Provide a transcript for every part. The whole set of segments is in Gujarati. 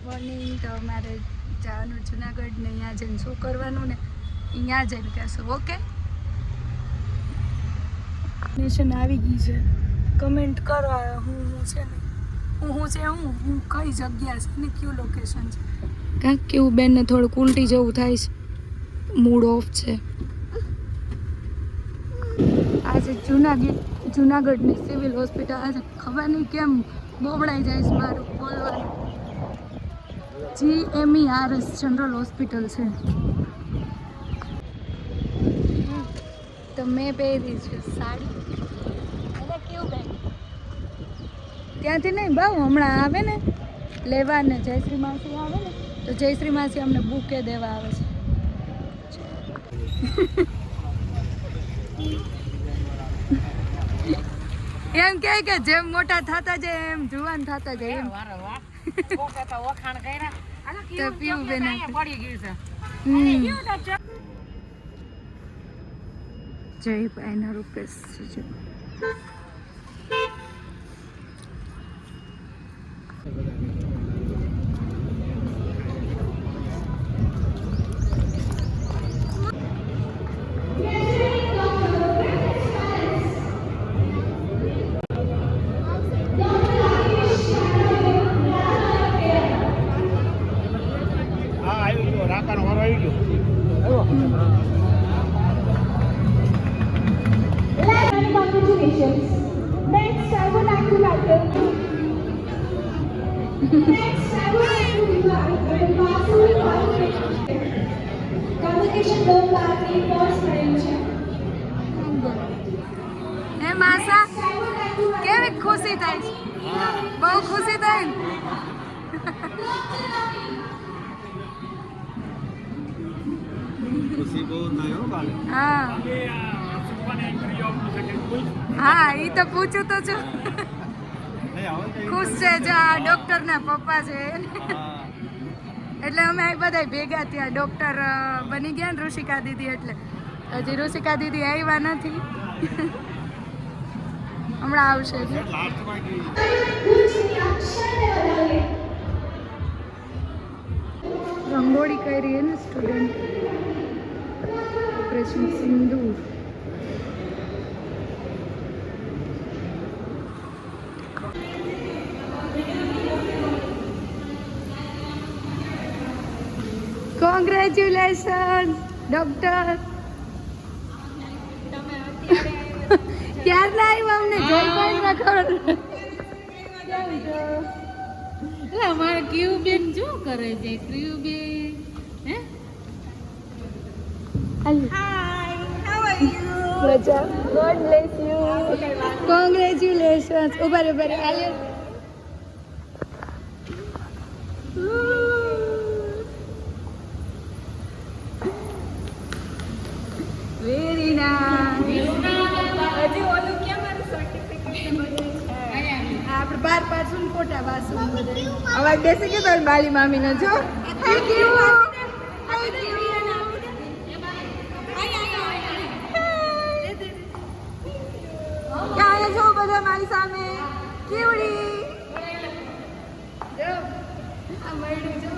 મોર્નિંગ. તો અમારે જવાનું જુનાગઢ ને અહીંયા જઈને શું કરવાનું ને અહીંયા જઈને કહેશું. ઓકે, ડેસ્ટિનેશન આવી ગઈ છે. કમેન્ટ કરો હું છે ને હું કઈ જગ્યા છે ને કયું લોકેશન છે. કાંઈક કેવું બેનને થોડુંક ઉલટી જેવું થાય છે, મૂડ ઓફ છે. આજે જુનાગઢની સિવિલ હોસ્પિટલ આજે ખબર નહીં કેમ બોબડાઈ જાય છે મારું બોલવાનું. GMERS જનરલ હોસ્પિટલ છે. તો મેં પહેરી છે સાડી. કેવું બેન ત્યાંથી નહીં બાવ હમણાં આવે ને લેવા ને જયશ્રી માસી આવે ને તો જયશ્રી માસી અમને બુકે દેવા આવે છે. એમ કે જેમ મોટા થતા જાય એમ જુવાન થતા જાય એમ. તો પીવું બેન જય ભાઈના રૂપેશ છે. Next, I would like to welcome. Next, I would like to invite Convocation Dome Party Boss Manager. હે માસા કેવી ખુશી થાય છે? બહુ ખુશી થાય ને? ખુશી બહુ થાય હો બાલે. હા એ તો પૂછું તો છું. ખુશ છે જો આ ડોક્ટરના પપ્પા છે એટલે અમે બધા ભેગા ત્યાં ડોક્ટર બની ગયા ને ઋષિકા દીદી. એટલે હજી ઋષિકા દીદી આવ્યા નથી, હમણાં આવશે. રંગોળી કરી ને student operation Sindoor. Congratulation doctor. ક્યારના આવ્યા અમને જોઈ પણ ના ખબર. અમારા ક્યુબેન શું કરે છે? ક્યુબેન હે હાય હાઉ આર યુ? મજા. God bless you. કોંગ્રેચ્યુલેશન. ઉભા રે આલે. Very nice. હજી ઓલું કેમ મારું સર્ટિફિકેટ બધું છે. આપણે બાર પાછું ફોટા વાસું બધું અવાજ બેસી ગયો તારી બાલી મામીનો. જો થેન્ક યુ. ક્યાં છો બધા મારી સામે? કેવડી જો આ મળ્યું જો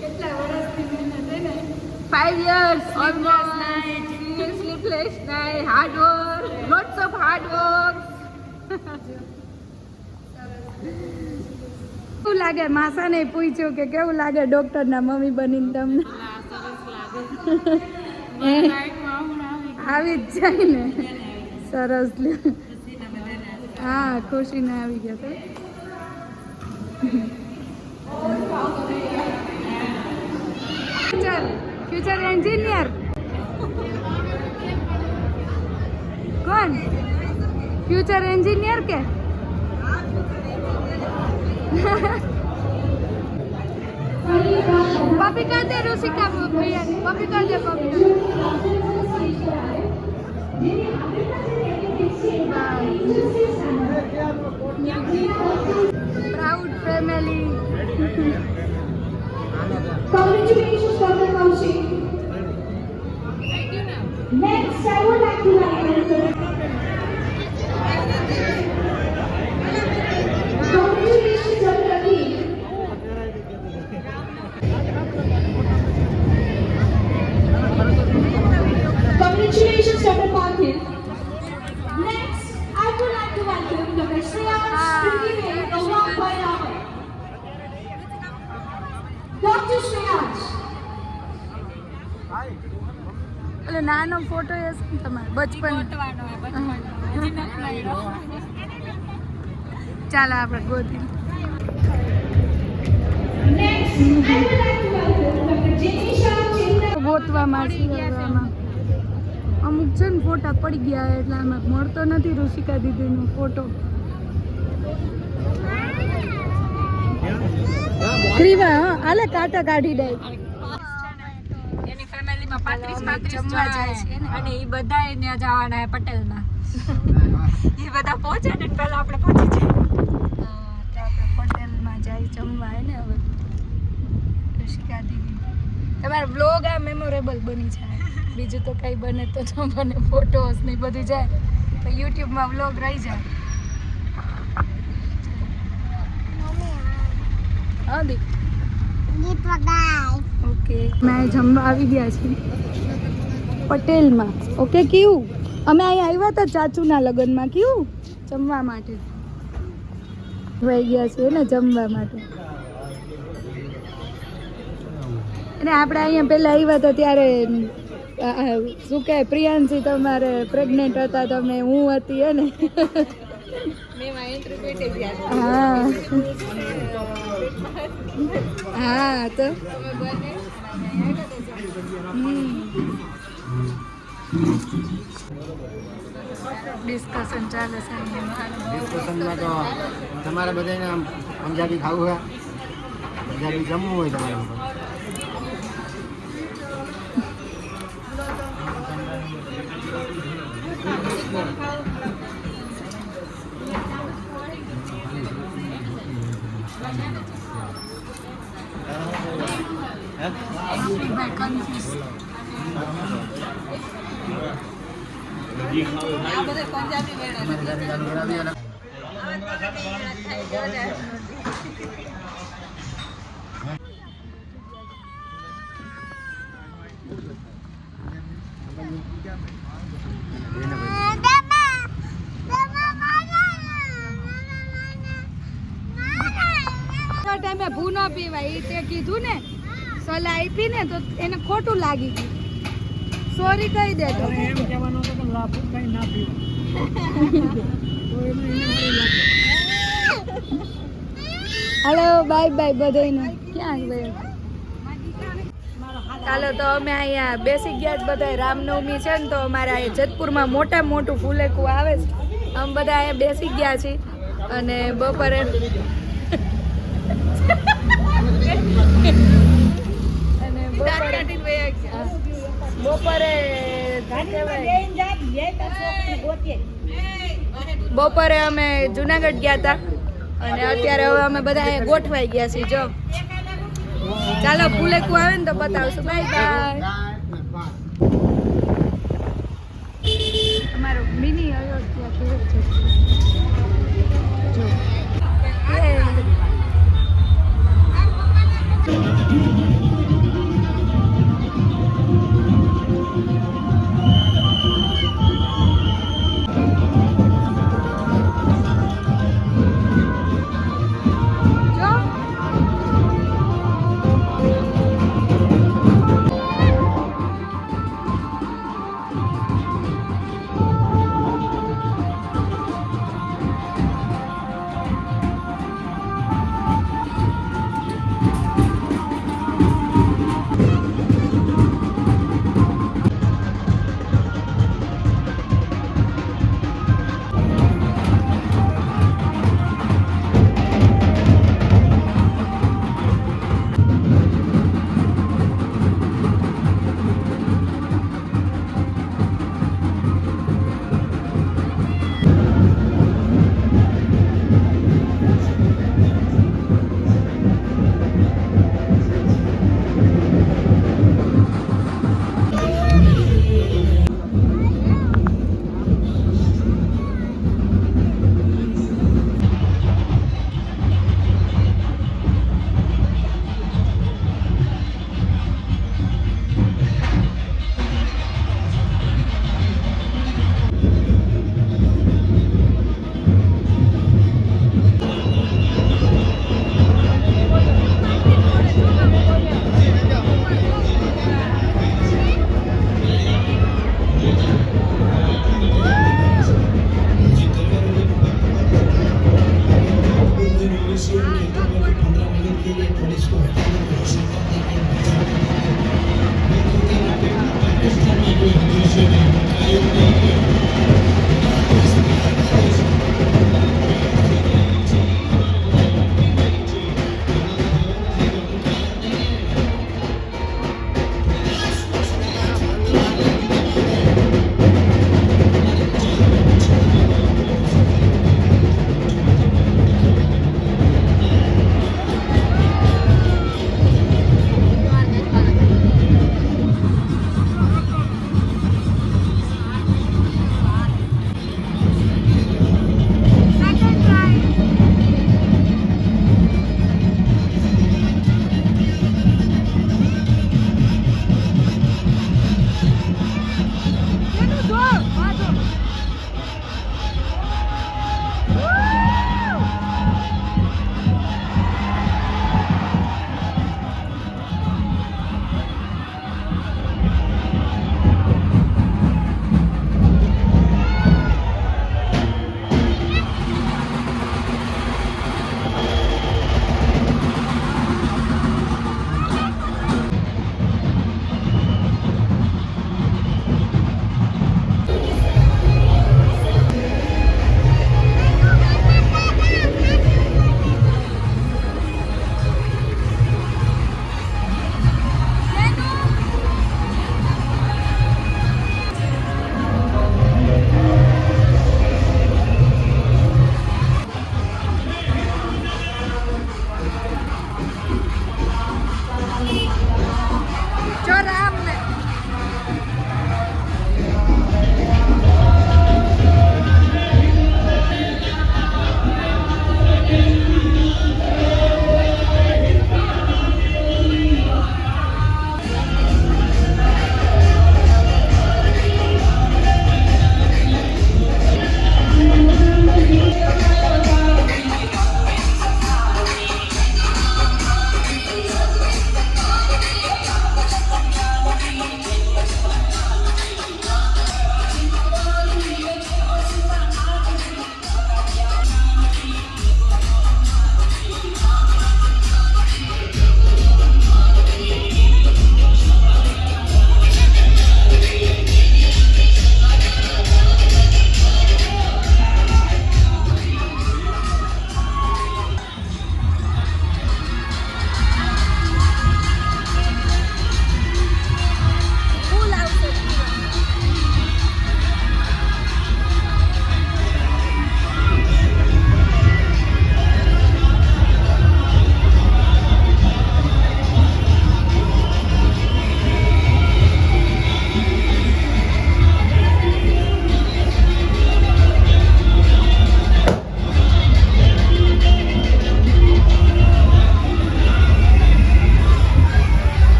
કેટલા વર્ષથી મહેનત હે ને. 5 years almost. Sleepless night, hard work, lots of hard work. કેવું લાગે? માસાને પૂછ્યું કે કેવું લાગે ડોક્ટરના મમ્મી બનીને તમને? આવી જ જાય ને. સરસ. હા ખુશીને આવી ગયા તો ફ્યુચર એન્જિનિયર. कौन फ्यूचर इंजीनियर के? पपी कर दे ऋषिका भैया, पपी कर दे. पपी proud family. Congratulations, Dr. Kaushik. Next, I would like to welcome. Congratulations, Dr. Amin. ઓલો નાનો ફોટો હશે ને તમારે બચપન ચાલો આપણે ગોતી Next, I would like to welcome Dr. Jinisha Chinna. ગોતવામાં શીખવામાં અમુક છે ને ફોટા પડી ગયા એટલે આમાં મળતો નથી ઋષિકા દીદીનો ફોટો ક્રીવા હા આલે કાંટા કાઢી દે એની ફેમિલીમાં 35 જમવા જાય છે ને. અને એ બધા ત્યાં જવાના છે પટેલમાં એ બધા પહોંચે ને પહેલા આપણે પહોંચી જઈએ તો આપણે હોટેલમાં જાય જમવા હે ને હવે ઋષિકા દીદી તમારો બ્લોગ આ મેમોરેબલ બની જાય બીજું તો કંઈ બને તો ન બને ફોટોસ ને બધું જાય તો યુટ્યુબમાં બ્લોગ રહી જાય હા દી ઓકે મેં જમવા આવી ગયા છીએ પટેલમાં ઓકે કેવું અમે અહીંયા આવ્યા હતા ચાચુના લગ્નમાં કેવું જમવા માટે વહી ગયા છીએ ને જમવા માટે અને આપણે અહીંયા પહેલાં આવ્યા હતા ત્યારે શું કહે પ્રિયાંશી તમારે પ્રેગ્નેન્ટ હતા તમે હું હતી હે ને હા હા તો ડિસ્કશન ચાલે છે ડિસ્કશનમાં તો તમારે બધાને આમ પંજાબી ખાવું હોય પંજાબી જમવું હોય તમારે ટાઈમે ભૂ ન પીવાય એ તે કીધું ને સલાહ આપી ને તો એને ખોટું લાગી ગયું સોરી કહી દે તો એમ કહેવાનું હતું કે લાભ કઈ ના પીવું હાલો બાય બાય બધાને ક્યાં ગયો ચાલો તો અમે અહીંયા બેસી ગયા જ બધા રામનવમી છે ને તો અમારે અહીંયા જેતપુરમાં મોટું ફૂલેકું આવે છે અમે બધા અહીંયા બેસી ગયા છીએ અને બપોરે બપોરે અમે જુનાગઢ ગયા હતા અને અત્યારે હવે અમે બધા ગોઠવાઈ ગયા છીએ જો ચાલો ફૂલેકું આવે ને તો બતાવશું બાય બાય અમારો મિની અયોધ્યા કેવો છે જો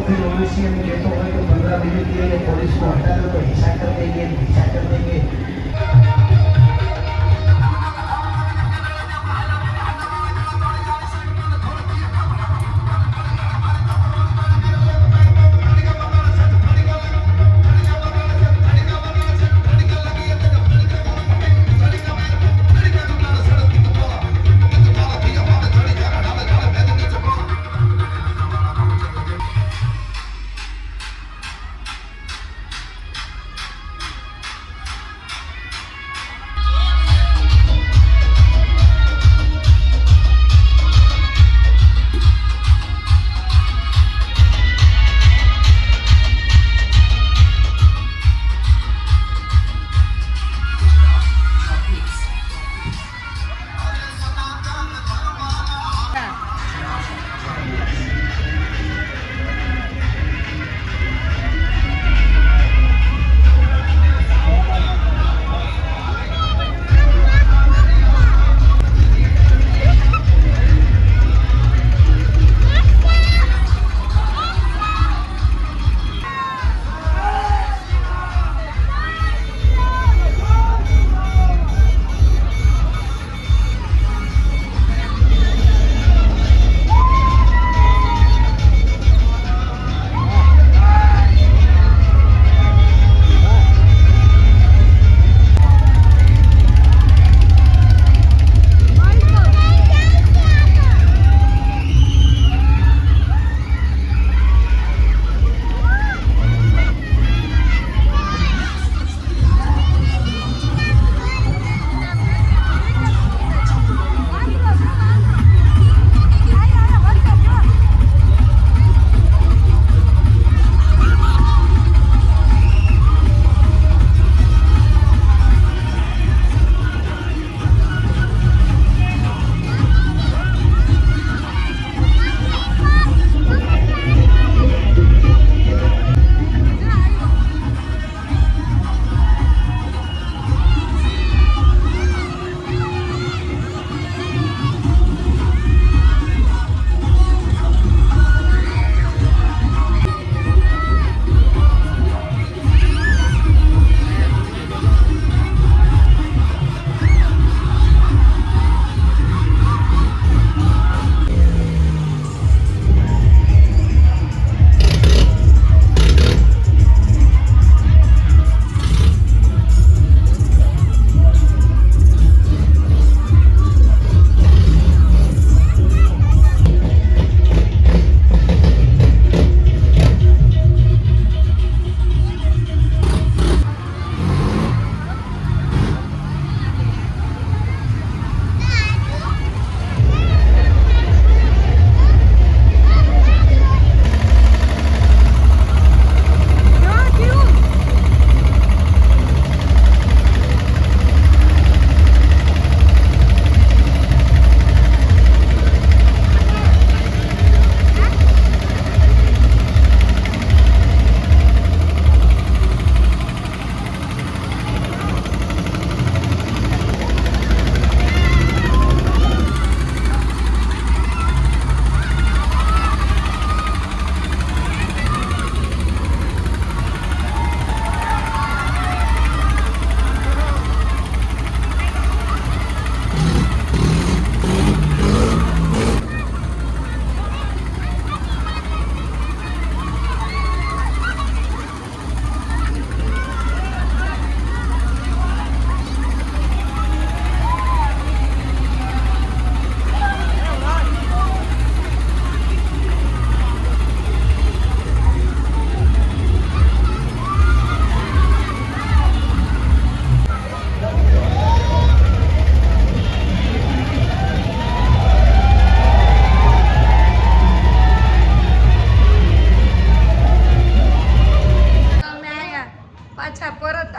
फिर ओवैसी में कहते हो तो 15 मिनट के लिए पुलिस को हटा दो तो हिस्सा कर देंगे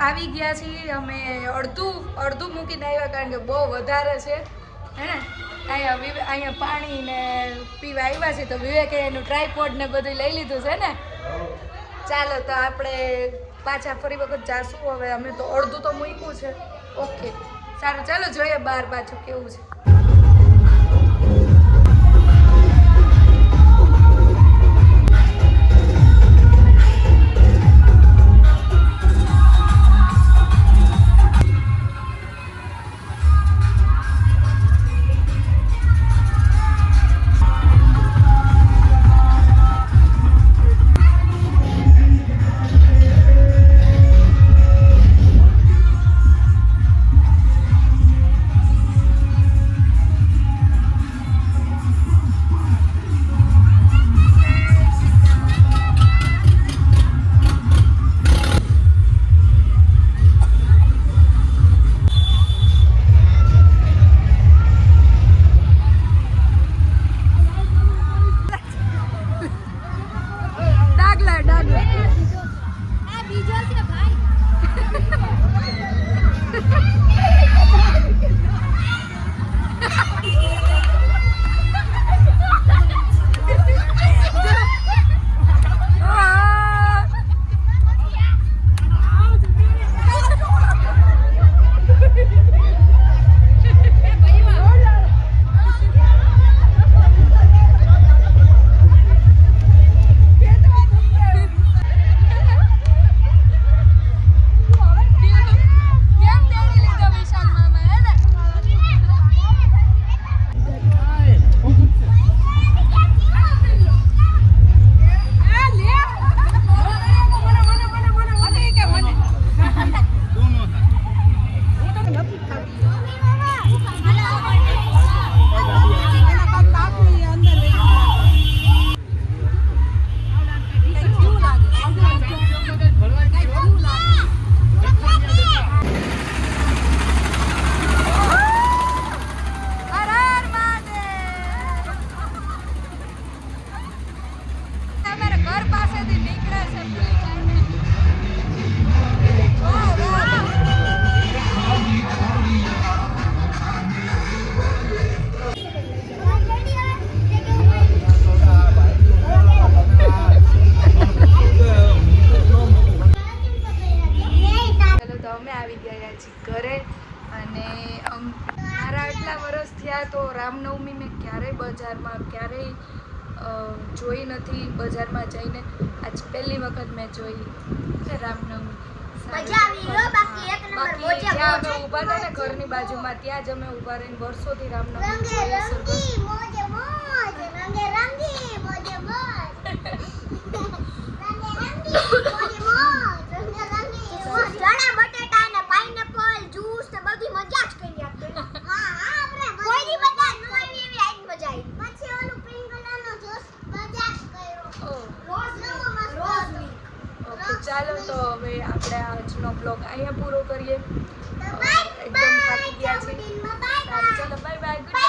આવી ગયા છીએ અમે અડધું મૂકીને આવ્યા કારણ કે બહુ વધારે છે હે ને અહીંયા પાણી ને પીવા આવ્યા છે તો વિવેકે એનું ટ્રાયપોડ ને બધું લઈ લીધું છે ને ચાલો તો આપણે પાછા ફરી વખત જાશું હવે અમે તો અડધું તો મૂક્યું છે ઓકે સારું ચાલો જોઈએ બહાર પાછું કેવું છે રસ્તામાંથી નીકળ્યા છે પેલી ગાડી. વાહ, વાહ. ચાલો તો અમે આવી ગયા છીએ ઘરે અને મારા આટલા વર્ષ થયા તો રામનવમી મેં ક્યારેય બજારમાં જોઈ નથી. બજારમાં જઈને આજ પહેલી વખત મેં જોઈ છે રામનવમી. બાકી જ્યાં અમે ઊભા હતા ને ઘરની બાજુમાં ત્યાં જ અમે ઊભા રહીને વર્ષોથી રામનવમી જોઈએ છે. ચાલો તો હવે આપણે આજનો બ્લોગ અહીંયા પૂરો કરીએ. એકદમ થાકી ગયા છે. ચાલો બાય બાય.